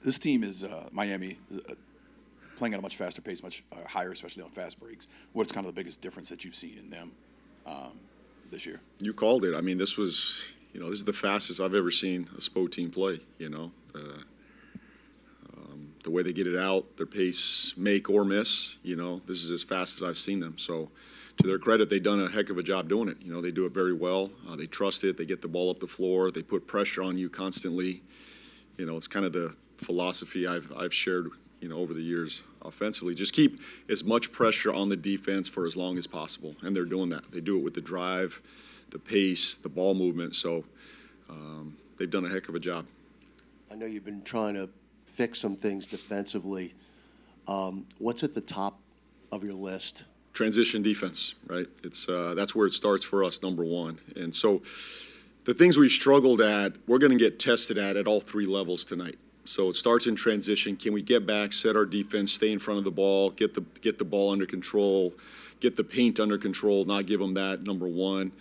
This team is Miami, playing at a much faster pace, much higher, especially on fast breaks. What's kind of the biggest difference that you've seen in them this year? You called it. I mean, this is the fastest I've ever seen a SPO team play, the way they get it out, their pace, make or miss, this is as fast as I've seen them. So to their credit, they've done a heck of a job doing it. They do it very well. They trust it. They get the ball up the floor. They put pressure on you constantly. It's kind of the philosophy I've shared, over the years offensively. Just keep as much pressure on the defense for as long as possible, and they're doing that. They do it with the drive, the pace, the ball movement. So they've done a heck of a job. I know you've been trying to fix some things defensively. What's at the top of your list? Transition defense, right? It's that's where it starts for us, number one. And so the things we've struggled at, we're going to get tested at all three levels tonight. So it starts in transition. Can we get back, set our defense, stay in front of the ball, get the ball under control, get the paint under control, not give them that, number one.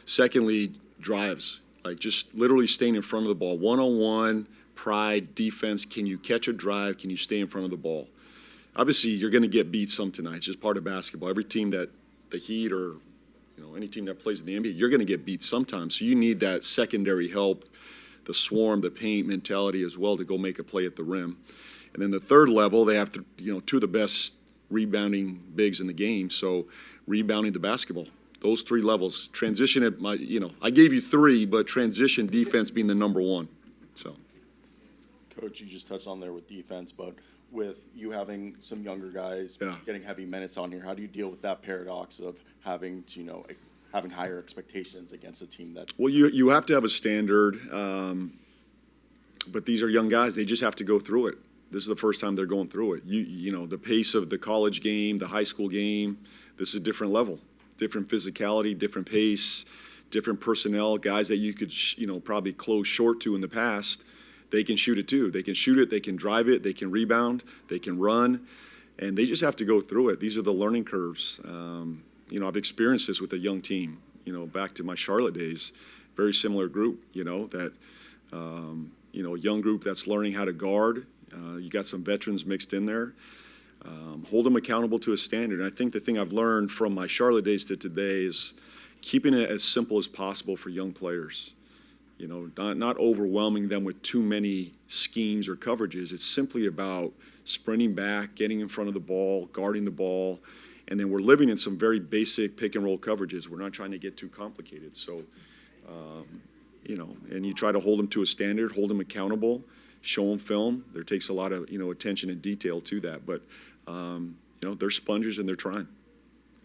Secondly, drives, like just literally staying in front of the ball. One-on-one, pride, defense. Can you catch a drive? Can you stay in front of the ball? Obviously, you're going to get beat some tonight. It's just part of basketball. Every team that the Heat or any team that plays in the NBA, you're going to get beat sometimes. So you need that secondary help, the swarm, the paint mentality as well to go make a play at the rim. And then the third level, they have two of the best rebounding bigs in the game. So rebounding the basketball. Those three levels. Transition at I gave you three, but transition defense being the number one. So. Coach, you just touched on there with defense, but with you having some younger guys getting heavy minutes on here, how do you deal with that paradox of having to, having higher expectations against a team that's... Well, you have to have a standard, but these are young guys. They just have to go through it. This is the first time they're going through it. The pace of the college game, the high school game, this is a different level, different physicality, different pace, different personnel, guys that you could, probably close short to in the past. They can shoot it too. They can shoot it, they can drive it, they can rebound, they can run, and they just have to go through it. These are the learning curves. I've experienced this with a young team, back to my Charlotte days, very similar group, that, a young group that's learning how to guard. You got some veterans mixed in there. Hold them accountable to a standard. And I think the thing I've learned from my Charlotte days to today is keeping it as simple as possible for young players. Not overwhelming them with too many schemes or coverages. It's simply about sprinting back, getting in front of the ball, guarding the ball, and then we're living in some very basic pick and roll coverages. We're not trying to get too complicated. So, and you try to hold them to a standard, hold them accountable, show them film. There takes a lot of, attention and detail to that. But, they're sponges and they're trying.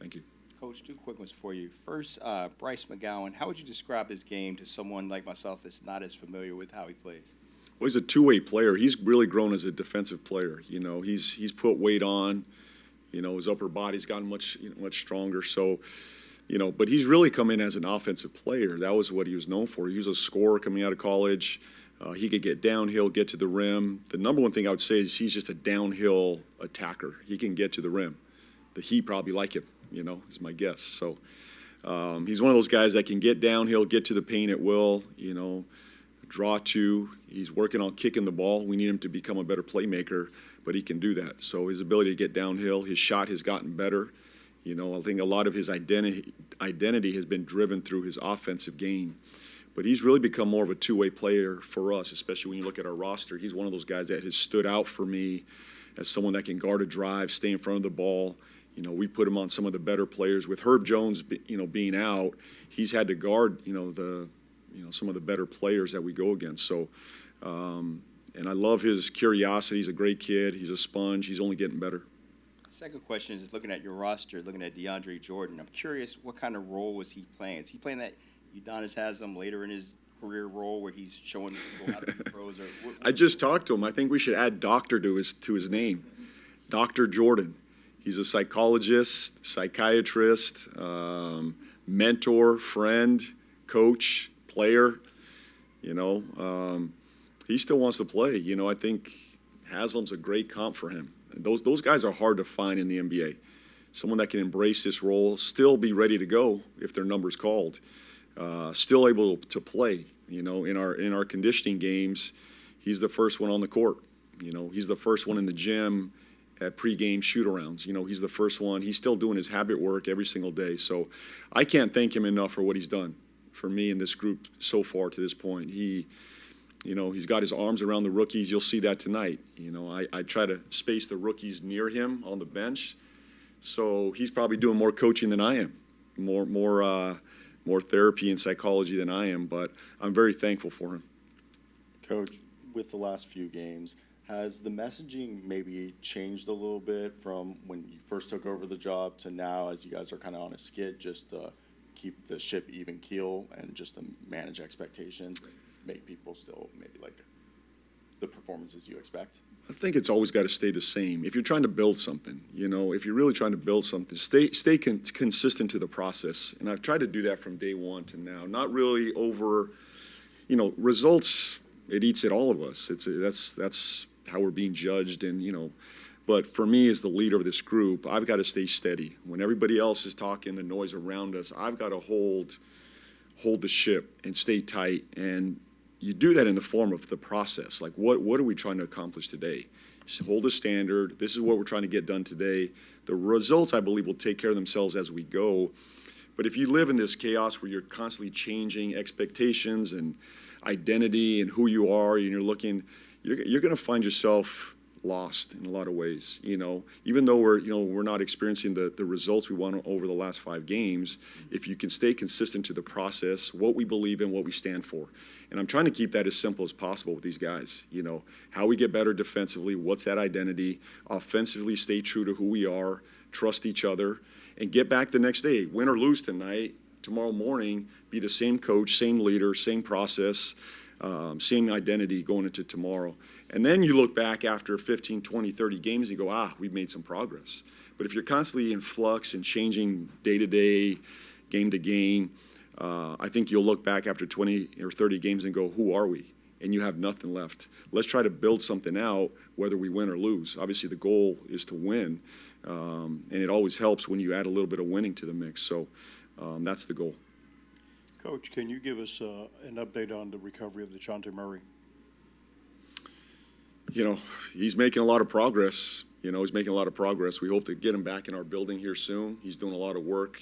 Thank you. Coach, two quick ones for you. First, Bryce McGowan, how would you describe his game to someone like myself that's not as familiar with how he plays? Well, he's a two-way player. He's really grown as a defensive player. He's put weight on. His upper body's gotten much stronger. So, but he's really come in as an offensive player. That was what he was known for. He was a scorer coming out of college. He could get downhill, get to the rim. The number one thing I would say is he's just a downhill attacker. He can get to the rim. The Heat probably like him. Is my guess. So he's one of those guys that can get downhill, get to the paint at will, draw two. He's working on kicking the ball. We need him to become a better playmaker, but he can do that. So his ability to get downhill, his shot has gotten better. I think a lot of his identity has been driven through his offensive game. But he's really become more of a two-way player for us, especially when you look at our roster. He's one of those guys that has stood out for me as someone that can guard a drive, stay in front of the ball. We put him on some of the better players. With Herb Jones, being out, he's had to guard, some of the better players that we go against. So, and I love his curiosity. He's a great kid. He's a sponge. He's only getting better. Second question is looking at your roster, looking at DeAndre Jordan. I'm curious, what kind of role was he playing? Is he playing that Udonis has him later in his career role where he's showing people how to be pros? Or I just talked to him. I think we should add doctor to his name, Dr. Jordan. He's a psychologist, psychiatrist, mentor, friend, coach, player. He still wants to play. I think Haslam's a great comp for him. And those guys are hard to find in the NBA. Someone that can embrace this role, still be ready to go if their number's called, still able to play. In our conditioning games, he's the first one on the court. You know, he's the first one in the gym at pregame shoot-arounds. You know, he's the first one. He's still doing his habit work every single day. So I can't thank him enough for what he's done for me and this group so far to this point. You know, he's got his arms around the rookies. You'll see that tonight. You know, I try to space the rookies near him on the bench. So he's probably doing more coaching than I am, more therapy and psychology than I am. But I'm very thankful for him. Coach, with the last few games, has the messaging maybe changed a little bit from when you first took over the job to now, as you guys are kind of on a skid, just to keep the ship even keel and just to manage expectations, and make people still maybe like the performances you expect? I think it's always got to stay the same. If you're trying to build something, you know, if you're really trying to build something, stay consistent to the process. And I've tried to do that from day one to now. Not really over, you know, results. It eats at all of us. That's how we're being judged, and you know. But for me, as the leader of this group, I've got to stay steady. When everybody else is talking, the noise around us, I've got to hold the ship and stay tight. And you do that in the form of the process. Like, what are we trying to accomplish today? Just hold a standard. This is what we're trying to get done today. The results, I believe, will take care of themselves as we go. But if you live in this chaos where you're constantly changing expectations and identity and who you are, and you're going to find yourself lost in a lot of ways. You know, even though we're not experiencing the results we want over the last 5 games, if you can stay consistent to the process, what we believe in, what we stand for. And I'm trying to keep that as simple as possible with these guys. You know, how we get better defensively, what's that identity, offensively stay true to who we are, trust each other, and get back the next day, win or lose tonight, tomorrow morning, be the same coach, same leader, same process, same identity going into tomorrow. And then you look back after 15, 20, 30 games and you go, we've made some progress. But if you're constantly in flux and changing day to day, game to game, I think you'll look back after 20 or 30 games and go, who are we? And you have nothing left. Let's try to build something out, whether we win or lose. Obviously, the goal is to win, and it always helps when you add a little bit of winning to the mix. So that's the goal. Coach, can you give us an update on the recovery of DeJounte Murray? You know, he's making a lot of progress. We hope to get him back in our building here soon. He's doing a lot of work,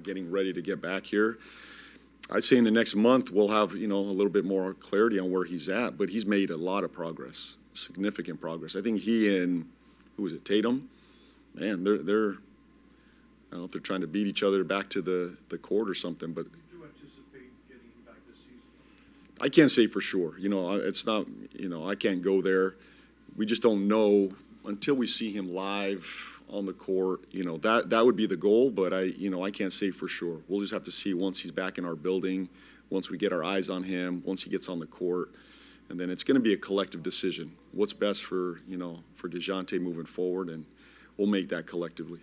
getting ready to get back here. I'd say in the next month we'll have, a little bit more clarity on where he's at, but he's made a lot of progress, significant progress. I think he and, Tatum? Man, they're I don't know if they're trying to beat each other back to the court or something, but I can't say for sure. It's not, I can't go there. We just don't know until we see him live on the court. That would be the goal, but I can't say for sure. We'll just have to see once he's back in our building, once we get our eyes on him, once he gets on the court. And then it's going to be a collective decision. What's best for DeJounte moving forward, and we'll make that collectively.